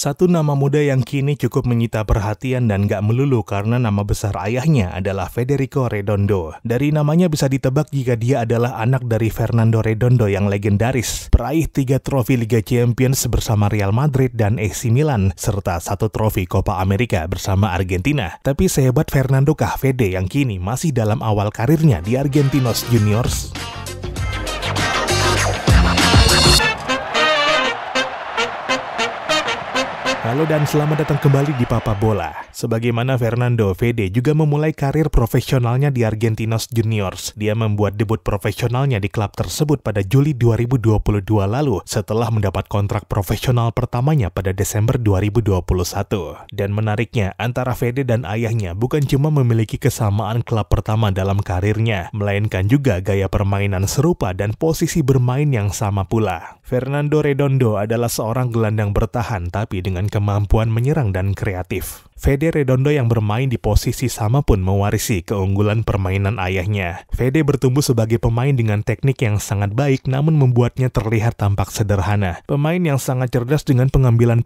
Satu nama muda yang kini cukup menyita perhatian dan gak melulu karena nama besar ayahnya adalah Federico Redondo. Dari namanya bisa ditebak jika dia adalah anak dari Fernando Redondo yang legendaris, peraih 3 trofi Liga Champions bersama Real Madrid dan AC Milan, serta 1 trofi Copa America bersama Argentina. Tapi sehebat Fernando kah Fede yang kini masih dalam awal karirnya di Argentinos Juniors? Halo dan selamat datang kembali di Papa Bola. Sebagaimana Fernando, Fede juga memulai karir profesionalnya di Argentinos Juniors. Dia membuat debut profesionalnya di klub tersebut pada Juli 2022 lalu setelah mendapat kontrak profesional pertamanya pada Desember 2021. Dan menariknya, antara Fede dan ayahnya bukan cuma memiliki kesamaan klub pertama dalam karirnya, melainkan juga gaya permainan serupa dan posisi bermain yang sama pula. Fernando Redondo adalah seorang gelandang bertahan tapi dengan kemampuan menyerang dan kreatif. Fede Redondo yang bermain di posisi sama pun mewarisi keunggulan permainan ayahnya. Fede bertumbuh sebagai pemain dengan teknik yang sangat baik namun membuatnya terlihat tampak sederhana. Pemain yang sangat cerdas dengan pengambilan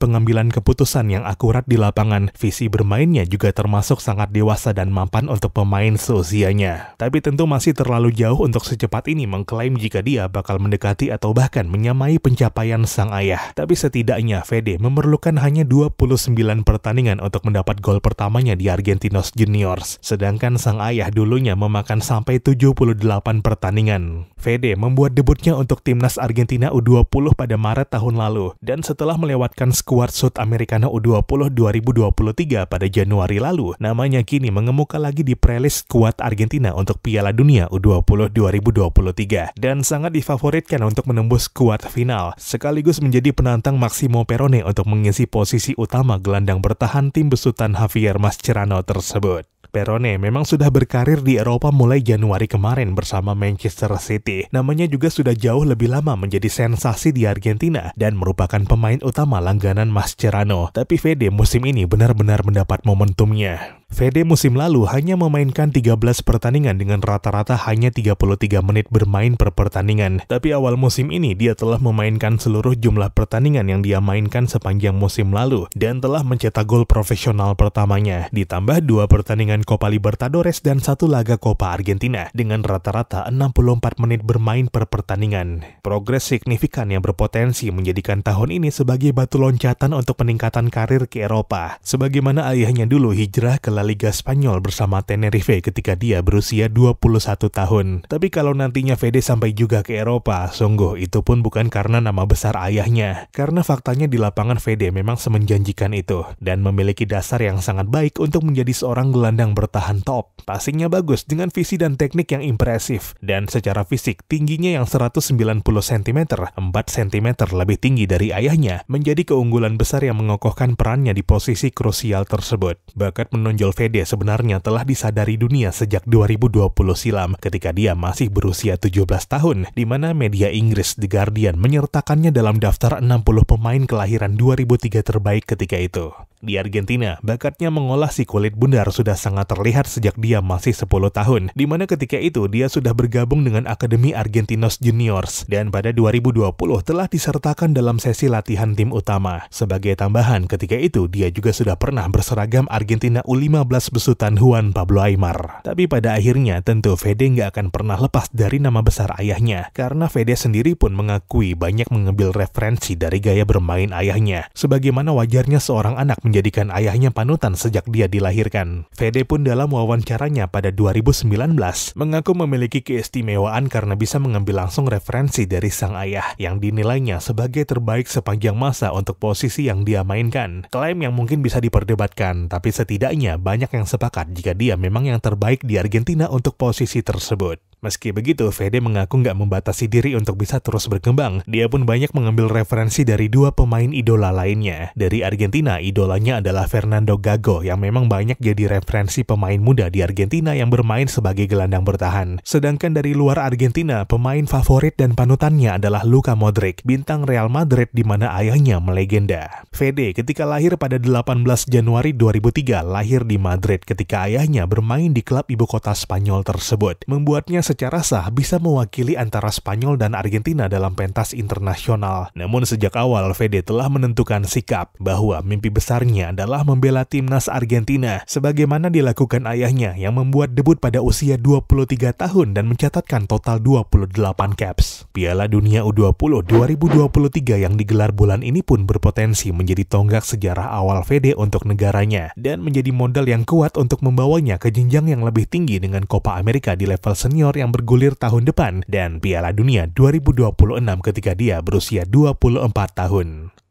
keputusan yang akurat di lapangan. Visi bermainnya juga termasuk sangat dewasa dan mapan untuk pemain seusianya. Tapi tentu masih terlalu jauh untuk secepat ini mengklaim jika dia bakal mendekati atau bahkan menyamai pencapaian sang ayah. Tapi setidaknya Fede memerlukan hanya 29 pertandingan untuk mendapat gol pertamanya di Argentinos Juniors, sedangkan sang ayah dulunya memakan sampai 78 pertandingan. Fede membuat debutnya untuk timnas Argentina U20 pada Maret tahun lalu, dan setelah melewatkan skuad Sudamericana U20 2023 pada Januari lalu, namanya kini mengemuka lagi di prelist skuad Argentina untuk Piala Dunia U20 2023, dan sangat difavoritkan untuk menembus skuad final, sekaligus menjadi penantang Maximo Perrone untuk mengisi posisi utama gelandang bertahan tim besutan Javier Mascherano tersebut. Perrone memang sudah berkarir di Eropa mulai Januari kemarin bersama Manchester City. Namanya juga sudah jauh lebih lama menjadi sensasi di Argentina dan merupakan pemain utama langganan Mascherano. Tapi Fede musim ini benar-benar mendapat momentumnya. Fede musim lalu hanya memainkan 13 pertandingan dengan rata-rata hanya 33 menit bermain per pertandingan. Tapi awal musim ini dia telah memainkan seluruh jumlah pertandingan yang dia mainkan sepanjang musim lalu dan telah mencetak gol profesional pertamanya, ditambah 2 pertandingan Copa Libertadores dan 1 laga Copa Argentina dengan rata-rata 64 menit bermain per pertandingan. Progres signifikan yang berpotensi menjadikan tahun ini sebagai batu loncatan untuk peningkatan karir ke Eropa. Sebagaimana ayahnya dulu hijrah ke La Liga Spanyol bersama Tenerife ketika dia berusia 21 tahun. Tapi kalau nantinya Fede sampai juga ke Eropa, sungguh itu pun bukan karena nama besar ayahnya. Karena faktanya di lapangan Fede memang semenjanjikan itu dan memiliki dasar yang sangat baik untuk menjadi seorang gelandang bertahan top. Passingnya bagus dengan visi dan teknik yang impresif, dan secara fisik tingginya yang 190 cm, 4 cm lebih tinggi dari ayahnya, menjadi keunggulan besar yang mengokohkan perannya di posisi krusial tersebut. Bakat menonjol Fede sebenarnya telah disadari dunia sejak 2020 silam ketika dia masih berusia 17 tahun, di mana media Inggris The Guardian menyertakannya dalam daftar 60 pemain kelahiran 2003 terbaik ketika itu. Di Argentina, bakatnya mengolah si kulit bundar sudah sangat terlihat sejak dia masih 10 tahun, di mana ketika itu dia sudah bergabung dengan Akademi Argentinos Juniors, dan pada 2020 telah disertakan dalam sesi latihan tim utama. Sebagai tambahan, ketika itu dia juga sudah pernah berseragam Argentina U15 besutan Juan Pablo Aimar. Tapi pada akhirnya tentu Fede nggak akan pernah lepas dari nama besar ayahnya, karena Fede sendiri pun mengakui banyak mengambil referensi dari gaya bermain ayahnya, sebagaimana wajarnya seorang anak menjadikan ayahnya panutan sejak dia dilahirkan. Fede pun dalam wawancaranya pada 2019 mengaku memiliki keistimewaan karena bisa mengambil langsung referensi dari sang ayah yang dinilainya sebagai terbaik sepanjang masa untuk posisi yang dia mainkan. Klaim yang mungkin bisa diperdebatkan, tapi setidaknya banyak yang sepakat jika dia memang yang terbaik di Argentina untuk posisi tersebut. Meski begitu, Fede mengaku nggak membatasi diri untuk bisa terus berkembang. Dia pun banyak mengambil referensi dari 2 pemain idola lainnya. Dari Argentina, idolanya adalah Fernando Gago yang memang banyak jadi referensi pemain muda di Argentina yang bermain sebagai gelandang bertahan. Sedangkan dari luar Argentina, pemain favorit dan panutannya adalah Luka Modric, bintang Real Madrid di mana ayahnya melegenda. Fede ketika lahir pada 18 Januari 2003 lahir di Madrid ketika ayahnya bermain di klub ibu kota Spanyol tersebut, membuatnya secara sah bisa mewakili antara Spanyol dan Argentina dalam pentas internasional. Namun sejak awal Fede telah menentukan sikap bahwa mimpi besarnya adalah membela timnas Argentina sebagaimana dilakukan ayahnya yang membuat debut pada usia 23 tahun dan mencatatkan total 28 caps. Piala Dunia U20 2023 yang digelar bulan ini pun berpotensi menjadi tonggak sejarah awal Fede untuk negaranya dan menjadi modal yang kuat untuk membawanya ke jenjang yang lebih tinggi dengan Copa America di level senior yang bergulir tahun depan dan Piala Dunia 2026 ketika dia berusia 24 tahun.